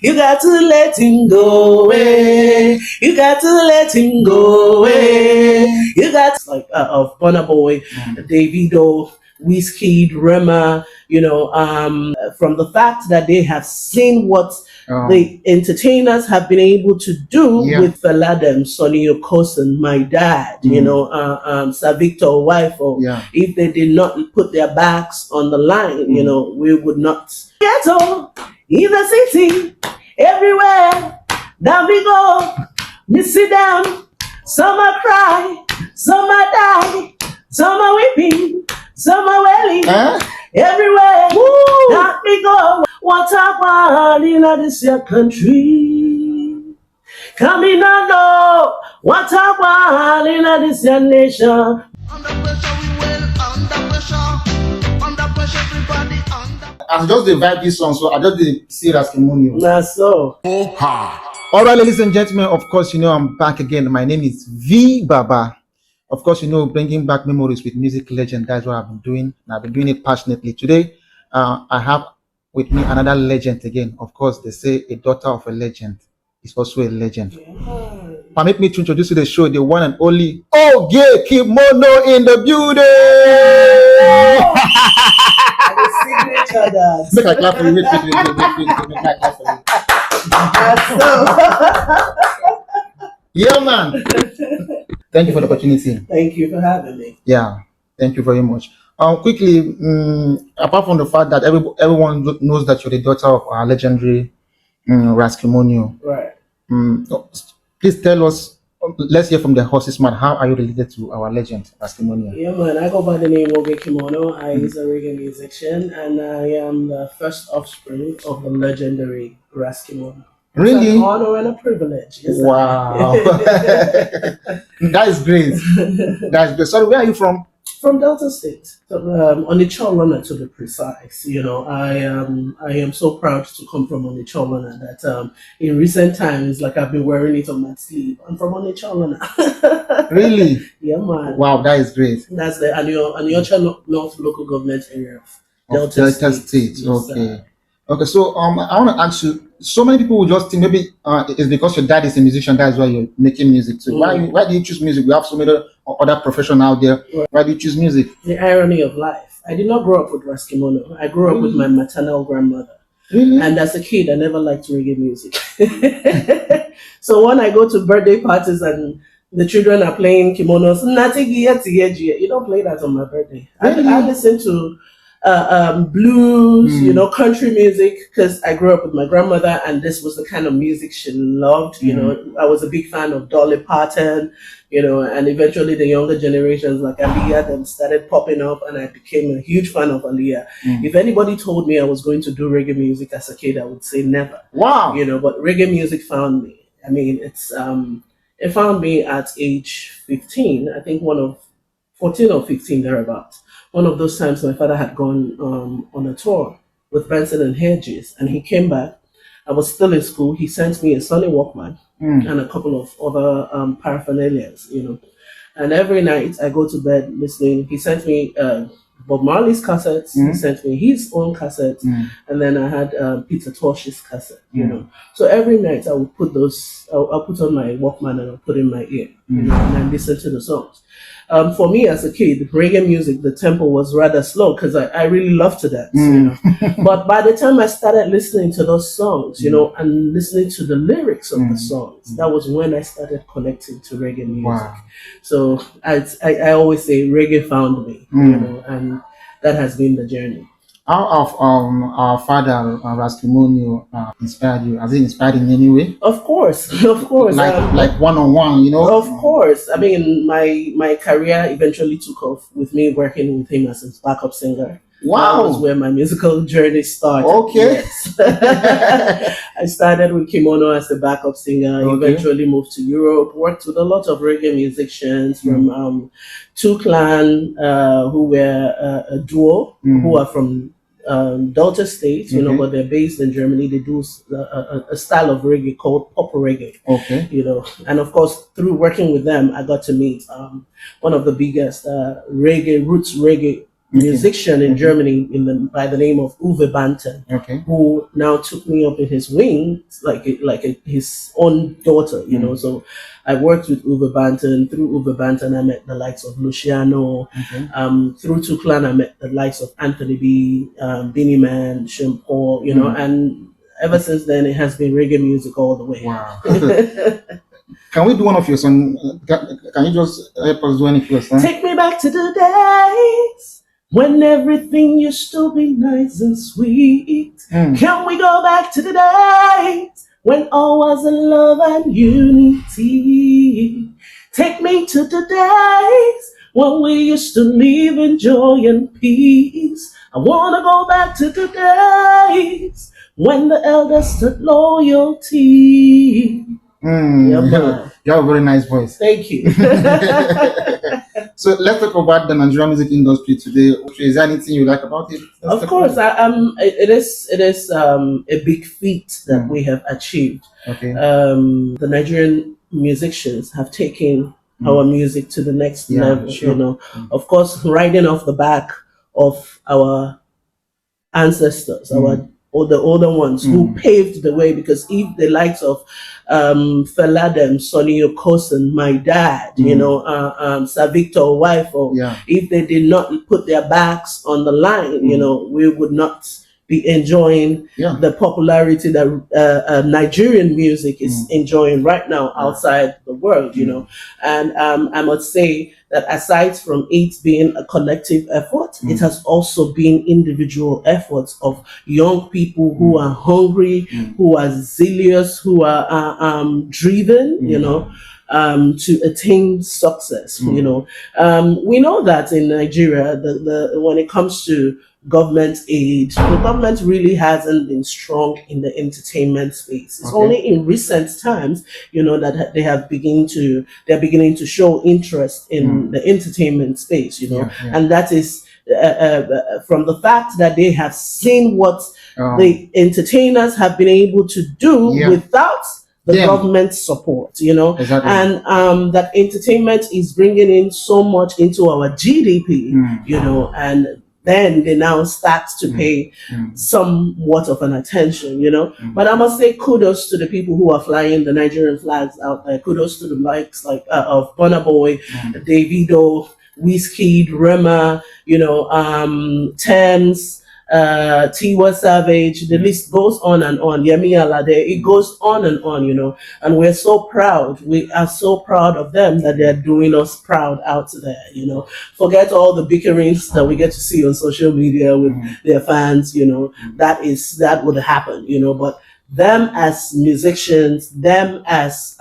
You got to let him go away. You got to let him go away. You got to, like of Burna Boy, Davido, Whiskey, Rema, from the fact that they have seen what the entertainers have been able to do with Faladem, Sonny Okosun, my dad, Sir Victor wife, or if they did not put their backs on the line, we would not. Ghetto, in the city, everywhere, down we go, we sit down, some are cry, some are die, some are weeping, some are wailing, everywhere, down we go. What a world in this your country. Coming on, know what a world in this your nation. Under pressure, we will under pressure, everybody under. I just the vibe this song, so I just did see Raskimono. That's so. All right, ladies and gentlemen, of course, I'm back again. My name is Vbaba. Of course, bringing back memories with music legend. That's what I've been doing, and I've been doing it passionately. Today, I have with me another legend again. Of course, they say a daughter of a legend is also a legend. Yeah. Permit me to introduce you to the show, the one and only Kimono in the building. Signature dance. Make a clap for you. Make a clap for you. Yeah, man. Thank you for the opportunity. Thank you for having me. Yeah, thank you very much. Quickly, apart from the fact that everyone knows that you're the daughter of our legendary Raskimono, Right. Please tell us. Let's hear from the horse's mouth. How are you related to our legend, Raskimono? Yeah, man. I go by the name of Kimono. I is a reggae musician, and I am the first offspring of the legendary Raskimono. Really? It's an honor and a privilege. Yes, wow. That is great. That's great. Sorry, where are you from? From Delta State, on the Cholana to be precise. I am so proud to come from on the Cholana that in recent times, like I've been wearing it on my sleeve. I'm from on the Cholana. Really? Yeah, man. Wow, that is great. That's the Aniocha North local government area of Delta State. Yes, Okay. Okay, so I want to ask you. So many people will just think maybe it's because your dad is a musician. That's why you're making music too. Why do you choose music? We have so many other professions out there. Right. Why do you choose music? The irony of life. I did not grow up with Raskimono. I grew up with my maternal grandmother. Really? And as a kid, I never liked reggae music. So when I go to birthday parties and the children are playing kimonos, you don't play that on my birthday. Really? I listen to blues, country music, because I grew up with my grandmother and this was the kind of music she loved. I was a big fan of Dolly Parton, and eventually the younger generations like Aaliyah then started popping up and I became a huge fan of Aaliyah. If anybody told me I was going to do reggae music as a kid, I would say never. Wow. But reggae music found me. I mean, it found me at age 15, I think 14 or 15 thereabouts. One of those times my father had gone on a tour with Benson and Hedges, and he came back. I was still in school. He sent me a Sony Walkman and a couple of other paraphernalias, And every night I go to bed listening. He sent me Bob Marley's cassettes. He sent me his own cassettes, and then I had Peter Tosh's cassette. So every night I would put those. I'll put on my Walkman and I'll put in my ear, and I listen to the songs. For me as a kid, reggae music, the tempo was rather slow because I really loved to dance, But by the time I started listening to those songs, and listening to the lyrics of the songs, that was when I started connecting to reggae music. Wow. So I always say reggae found me, and that has been the journey. How have our father Raskimono inspired you? Has he inspired in any way? Of course. Like one-on-one, Of course. I mean, my career eventually took off with me working with him as his backup singer. Wow. That was where my musical journey started. Okay. Yes. I started with Kimono as the backup singer. Okay. Eventually moved to Europe. Worked with a lot of reggae musicians from Two Clan, who were a duo, who are from Delta State, but they're based in Germany. They do a style of reggae called pop reggae. Okay. And of course, through working with them, I got to meet one of the biggest roots reggae musician in Germany by the name of Uwe Banten, who now took me up in his wings his own daughter, you know. So I worked with Uwe Banten. Through Uwe Banten, I met the likes of Luciano. Through Tuklan, I met the likes of Anthony B, Beanie Man, Sean Paul, you know, and ever since then, it has been reggae music all the way. Wow. Can we do one of your songs? Can you just help us do any of your songs? Take me back to the days when everything used to be nice and sweet. Can we go back to the days when all was in love and unity? Take me to the days when we used to live in joy and peace. I want to go back to the days when the elders stood loyalty. Yeah, you have a very nice voice. Thank you. So let's talk about the Nigerian music industry today. Is there anything you like about it? Of course, it is a big feat that we have achieved. The Nigerian musicians have taken our music to the next level. Sure. You know, of course, riding off the back of our ancestors, the older ones who paved the way, because if the likes of Feladem, Sonny Okosun, my dad, you know, Sir Victor wife, or if they did not put their backs on the line, you know, we would not be enjoying the popularity that Nigerian music is enjoying right now outside the world, you know. And I must say that aside from it being a collective effort, it has also been individual efforts of young people who are hungry, who are zealous, who are driven, you know, to attain success. You know, we know that in Nigeria, when it comes to government aid, the government really hasn't been strong in the entertainment space. It's only in recent times, you know, that they're beginning to show interest in the entertainment space, you know, and that is from the fact that they have seen what the entertainers have been able to do without the government support, you know, and that entertainment is bringing in so much into our GDP, you know, and then they now start to pay somewhat of an attention, you know. But I must say kudos to the people who are flying the Nigerian flags out there. Kudos to the likes of Burna Boy, Davido, Wizkid, Rema, you know, Thames, Tiwa Savage, the list goes on and on. Yemi Alade, it goes on and on, you know. And we're so proud. We are so proud of them that they're doing us proud out there, you know. Forget all the bickerings that we get to see on social media with their fans, you know. That would happen, you know. But them as musicians, them as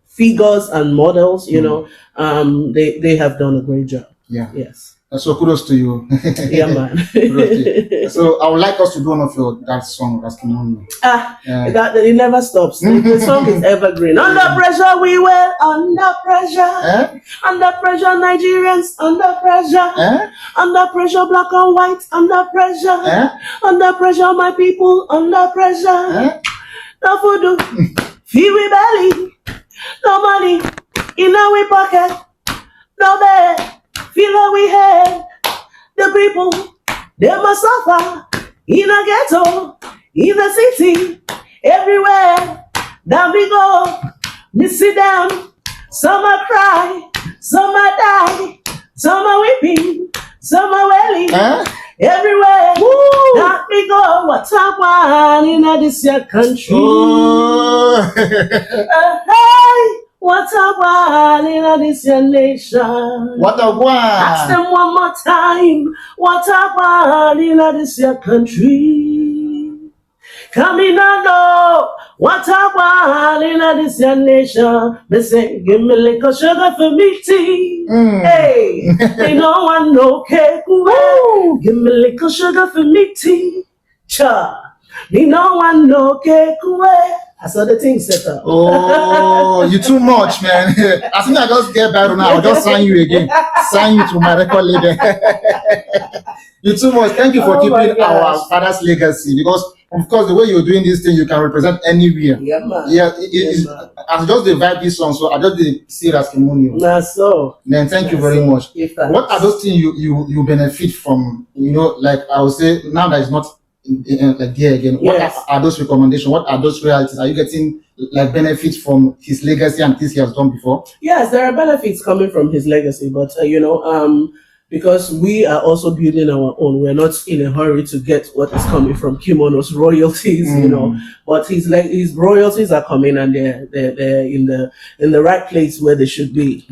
figures and models, you know, they have done a great job. Yes. So kudos to you. Yeah, man. So I would like us to do one of that song, Raskimono. It never stops. The song is evergreen. Under pressure, we will. Under pressure. Under pressure, Nigerians. Under pressure. Under pressure, black and white. Under pressure. Under pressure, my people. Under pressure. No food, feed we belly. No money in our pocket. No bed. Feel like we had the people, they must suffer in a ghetto, in the city, everywhere. Down we go, we sit down, some are cry, some are die, some are weeping, some are wailing, everywhere. Down we go, what's up one in this your country? What a one in this your nation. What a one. Ask them one more time. What a one in this your country. Come in and know. What a one in this your nation. They say, give me a little sugar for me tea. Hey, they don't want no cake. Give me a little sugar for me tea. Cha. Me no want no cake away. I saw the thing set up. Oh, you too much, man. As soon as I just get better now, I'll just sign you again. Sign you to my record label. You too much. Thank you for keeping our father's legacy, because of course, the way you're doing this thing, you can represent anywhere. Yeah, man. Yeah, Yeah, it's man. I just the vibe this song, so I just the see Raskimono. Nah, so. Then thank you Nah, very so. much. Give thanks. What are those things you benefit from? You know, like I would say now that it's not like there again. What Yes. are those recommendations? What are those realities? Are you getting like benefits from his legacy and things he has done before? Yes, there are benefits coming from his legacy, but because we are also building our own, we're not in a hurry to get what is coming from Kimono's royalties, but his royalties are coming, and they're in the right place where they should be.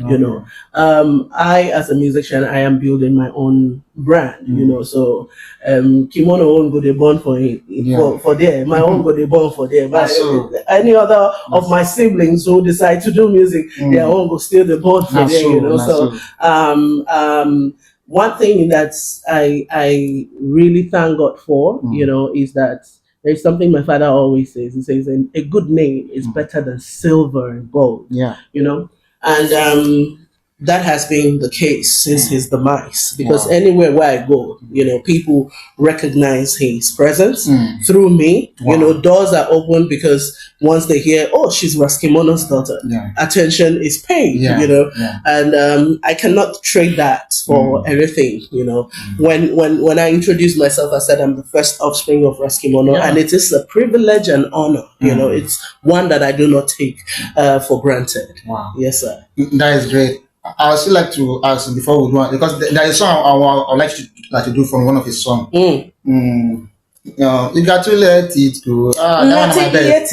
I, as a musician, I am building my own brand. So Kimono won't go the born for it, for there. My own go the born for there. But any other of my siblings who decide to do music, their own go still the born for there. So one thing that I really thank God for, is that there's something my father always says. He says, a good name is better than silver and gold. Yeah. And that has been the case since his demise, because anywhere where I go, people recognize his presence through me. Doors are open because once they hear, oh, she's Raskimono's daughter, attention is paid. And I cannot trade that for anything. When I introduced myself, I said I'm the first offspring of Raskimono, and it is a privilege and honor. It's one that I do not take for granted. Wow. Yes, sir. That is great. I would still like to ask before we do it, because there is a song I would like to do from one of his songs. You got to let it go. That one of my best.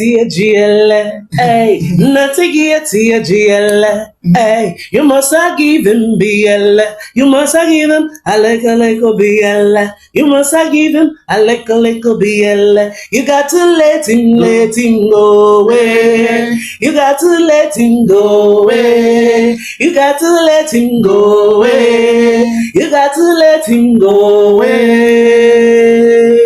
Hey, you must give him BL. You must give him a little BL. You must give him a little BL. You got to let him go away. You got to let him go away. You got to let him go away. You got to let him go away.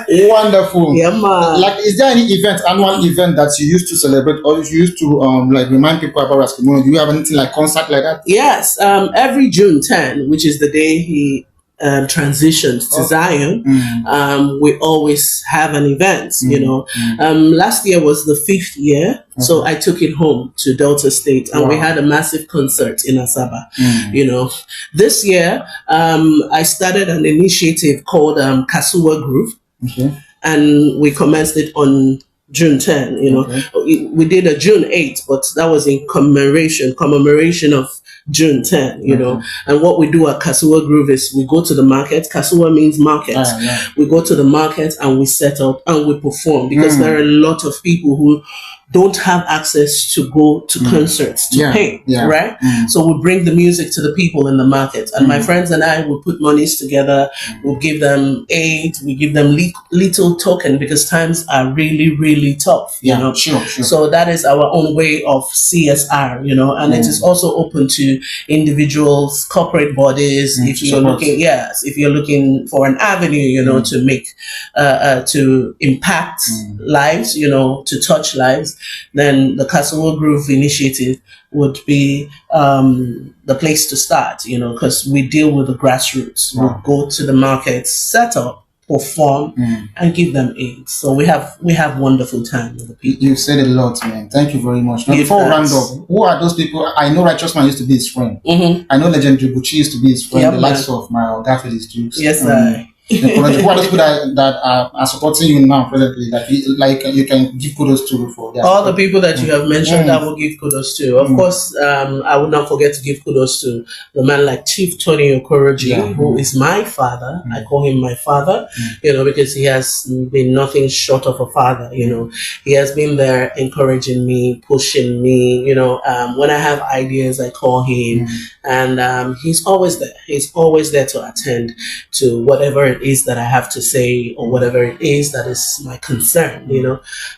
Wonderful. Yeah, man. Like, is there any annual event that you used to celebrate, or you used to like remind people about Raskimono? Do you have anything like concert like that? Yes. Every June 10, which is the day he transitioned to Zion, we always have an event. Last year was the 5th year, so I took it home to Delta State, and we had a massive concert in Asaba. This year I started an initiative called Kasuwa Groove, and we commenced it on June 10. We did a June 8, but that was in commemoration of June 10, and what we do at Kasuwa Groove is we go to the market. Kasuwa means market. We go to the market and we set up and we perform, because there are a lot of people who don't have access to go to concerts to pay, right? So we bring the music to the people in the market, and my friends and I will put monies together. We'll give them aid. We give them little token, because times are really, really tough. Sure. So that is our own way of CSR, and it is also open to individuals, corporate bodies. If you're looking for an avenue, to make, to impact lives, to touch lives, then the Kasuwa Groove initiative would be the place to start, because we deal with the grassroots. We'll go to the markets, set up, perform, and give them aid. So we have wonderful time with the people. You said a lot, man. Thank you very much. Now, before we round up, who are those people? I know Righteous Man used to be his friend. I know Legendary Gucci used to be his friend. The likes of my Garfield Dukes. Yes, sir. Who are those people that are supporting you now presently, that you can give kudos to for that? All the people that you have mentioned, I will give kudos to. Of course, I will not forget to give kudos to the man like Chief Tony Okoroji, who is my father. I call him my father, because he has been nothing short of a father. He has been there encouraging me, pushing me. When I have ideas, I call him, and he's always there. He's always there to attend to whatever it is that I have to say, or whatever it is that is my concern,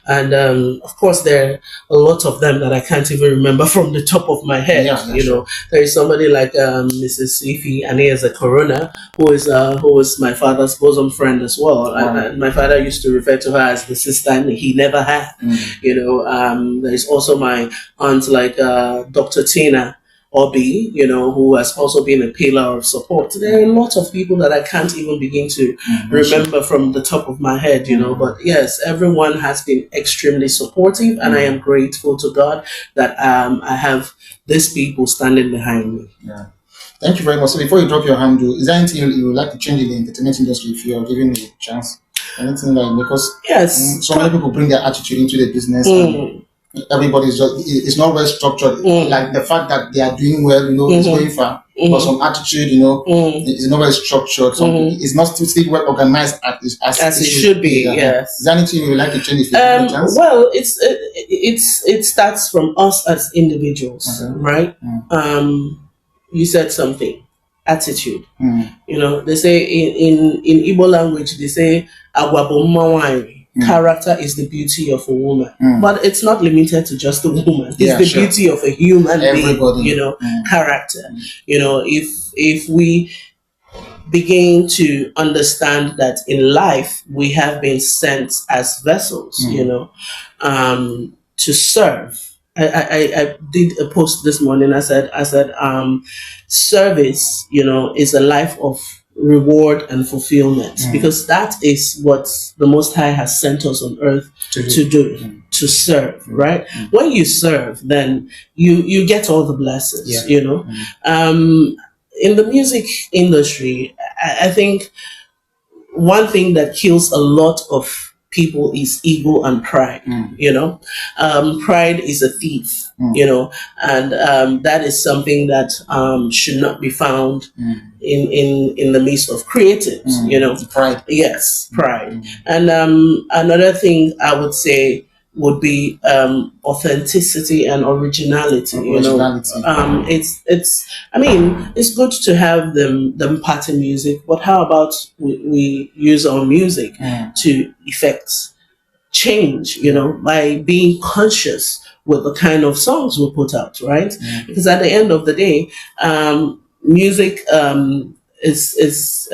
and of course there are a lot of them that I can't even remember from the top of my head. There is somebody like Mrs. Ifi Aneza Corona, who is my father's bosom friend as well. And my father used to refer to her as the sister he never had. There is also my aunt like Dr. Tina Obi, who has also been a pillar of support. There are a lot of people that I can't even begin to remember from the top of my head. But yes, everyone has been extremely supportive, and I am grateful to God that I have these people standing behind me. Yeah. Thank you very much. So before you drop your handle, is there anything you would like to change in the entertainment industry if you are given a chance? Anything like, because Yes, so many people bring their attitude into the business and everybody's just, it's not well structured. Like the fact that they are doing well, is going far, but some attitude, is not well structured. It's not still well organized as it should be. Yes. Is there anything you would like to change if you give a chance? Well, it starts from us as individuals, right? You said something, attitude. They say in Igbo language, they say agwabomawai. Character is the beauty of a woman, but it's not limited to just a woman. It's the beauty of a human being. Character. If we begin to understand that in life we have been sent as vessels, to serve. I did a post this morning. I said, service, is a life of reward and fulfillment, because that is what the Most High has sent us on earth to do, to serve, right? When you serve, then you get all the blessings, in the music industry. I think one thing that kills a lot of people is ego and pride. Pride is a thief. And that is something that should not be found in the midst of creatives. Pride. Yes, pride. And another thing I would say would be authenticity and originality. It's good to have them party music, but how about we use our music to effect change, by being conscious with the kind of songs we put out, right? Because at the end of the day, music is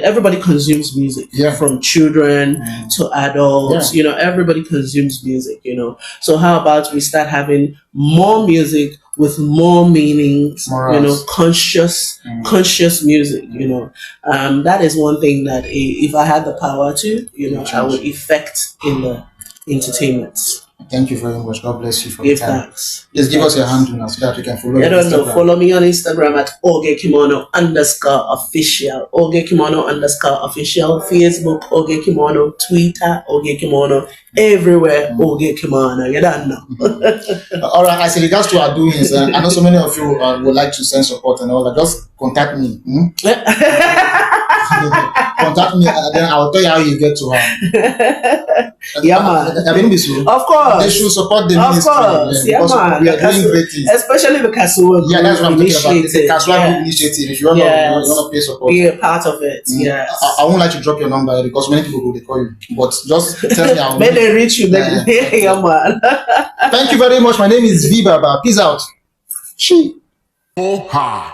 everybody consumes music, from children to adults. Everybody consumes music. So how about we start having more music with more meanings, conscious music. That is one thing that if I had the power to, I would effect in the entertainment. Thank you very much. God bless you for the time. Thanks. Just give us your handle now so that we can follow you. I don't know. Follow me on Instagram at OgeKimono_official. OgeKimono_official. Facebook OgeKimono. Twitter OgeKimono. Everywhere OgeKimono. You don't know. All right. As regards to our doings, I know so many of you would like to send support and all that. Just contact me. Contact me, and then I'll tell you how you get to her. Yeah, man. Of course. They should support the ministry. Of course. Yeah, man. We are doing great things. Especially the Kasuwa Group. Yeah, that's what I'm talking about. The Kasuwa Group initiative. If you want to pay support, be a part of it. Yes. I won't like to drop your number because many people will call you. But just tell me how. May they reach you. Yeah, man. Thank you very much. My name is Vbaba. Peace out. Oha.